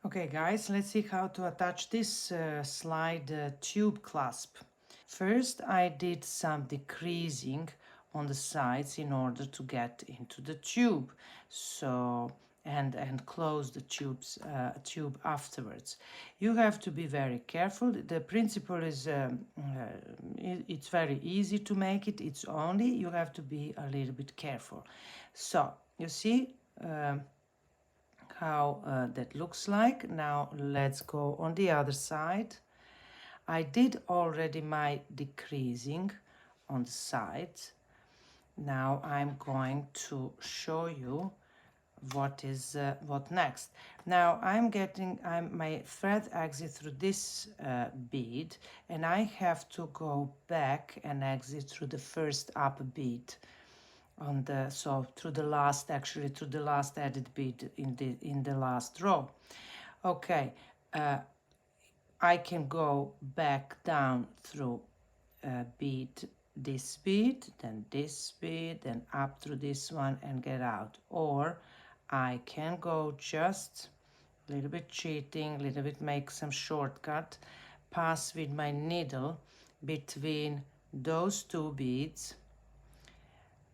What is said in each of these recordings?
Okay guys, let's see how to attach this slide tube clasp. First I did some decreasing on the sides in order to get into the tube, so and close the tube afterwards. You have to be very careful. The principle is it's very easy to make it. It's only you have to be a little bit careful. So you see how that looks like. Now let's go on the other side. I did already my decreasing on the sides. Now I'm going to show you what next. Now my thread exit through this bead, and I have to go back and exit through the first up bead on the through the last added bead in the last row. Okay, I can go back down through this bead, then this bead, then up through this one and get out. Or I can go just a little bit cheating, a little bit make some shortcut, pass with my needle between those two beads,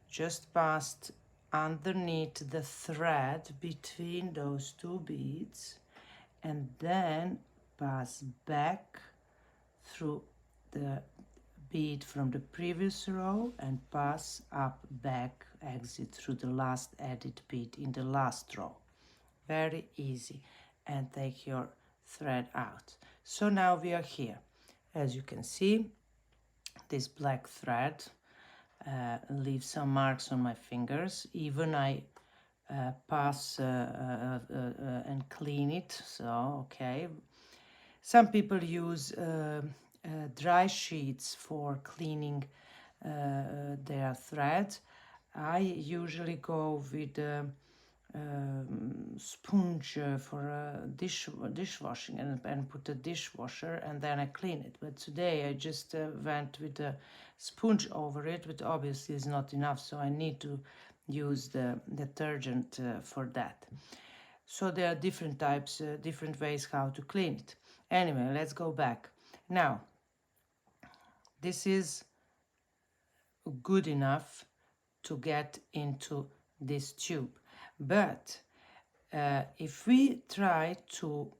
just passed underneath the thread between those two beads, and then pass back through the bead from the previous row and pass up, back, exit through the last added bead in the last row. Very easy. And take your thread out. So now we are here. As you can see, this black thread leaves some marks on my fingers. Even I pass and clean it. So, okay. Some people use dry sheets for cleaning their thread. I usually go with sponge for dishwashing and put a dishwasher, and then I clean it. But today I just went with a sponge over it, but obviously it's not enough, so I need to use the detergent for that. So there are different types, different ways how to clean it. Anyway, let's go back. Now, this is good enough to get into this tube. But if we try to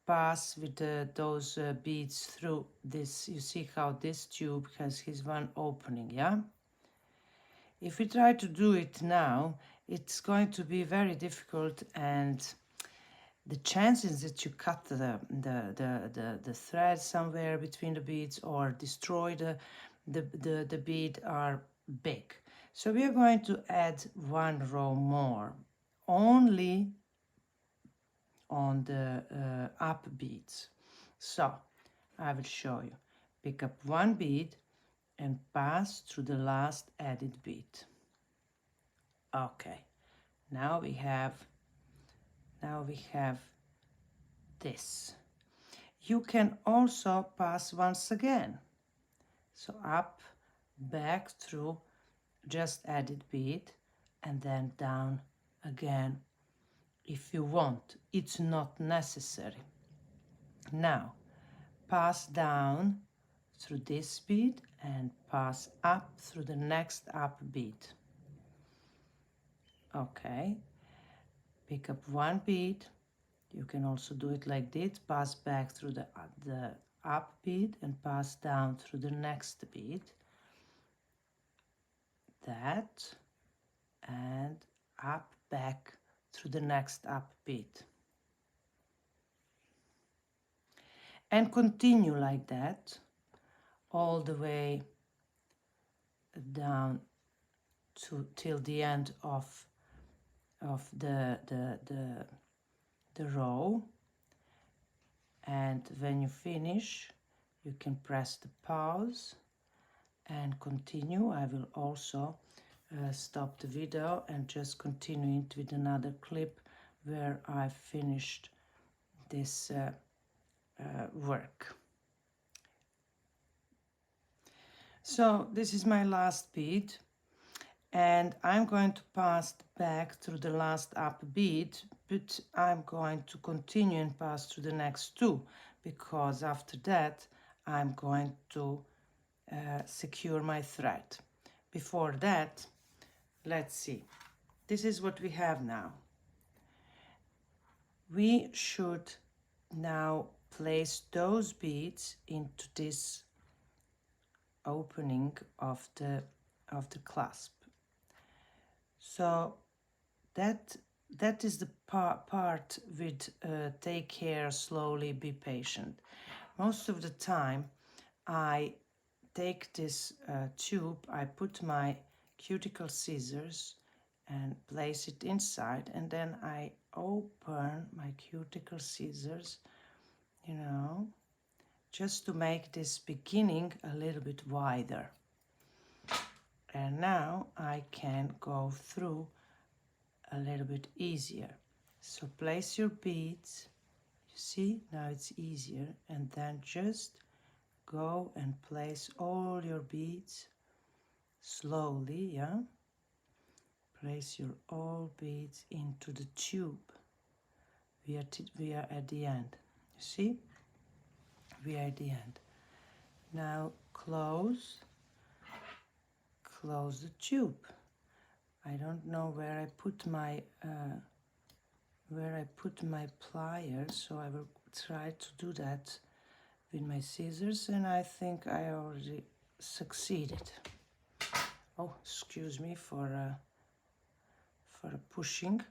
pass with those beads through this, you see how this tube has his one opening, yeah? If we try to do it now, it's going to be very difficult, and the chances that you cut the thread somewhere between the beads or destroy the bead are big. So we are going to add one row more, only on the up beads. So I will show you. Pick up one bead and pass through the last added bead. Okay, now we have this. You can also pass once again. So up, back through just added bead, and then down again if you want. It's not necessary. Now pass down through this bead and pass up through the next up bead. Okay, pick up one bead. You can also do it like this, pass back through the up bead and pass down through the next bead. That, and up, back through the next up bead. And continue like that all the way down till the end of the row. And when you finish, you can press the pause and continue. I will also stop the video and just continue it with another clip where I finished this work. So this is my last bead, and I'm going to pass back through the last up bead but I'm going to continue and pass through the next two, because after that I'm going to secure my thread. Before that, let's see. This is what we have now. We should now place those beads into this opening of the clasp. So that is the part with take care, slowly, be patient. Most of the time I take this tube, I put my cuticle scissors and place it inside, and then I open my cuticle scissors, you know, just to make this beginning a little bit wider. And now I can go through a little bit easier. So place your beads, you see, now it's easier, and then just go and place all your beads slowly, yeah? Place your all beads into the tube. We are at the end, you see? We are at the end. Now close the tube. I don't know where I put my pliers, so I will try to do that with my scissors, and I think I already succeeded. Oh, excuse me for pushing,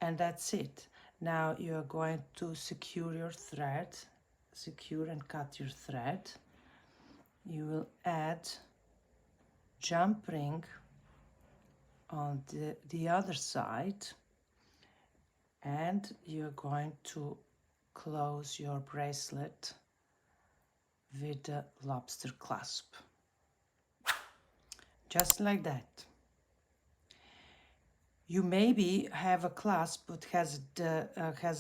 and that's it. Now you are going to secure your thread, secure and cut your thread. You will add jump ring on the other side, and you're going to close your bracelet with the lobster clasp, just like that. You maybe have a clasp but has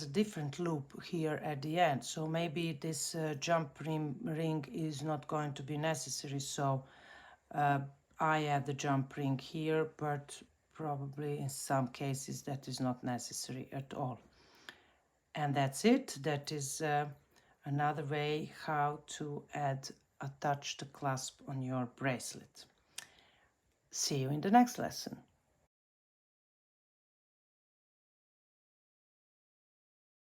a different loop here at the end, so maybe this jump ring is not going to be necessary, so I add the jump ring here, but probably in some cases that is not necessary at all. And that's it. That is another way how to attach the clasp on your bracelet. See you in the next lesson.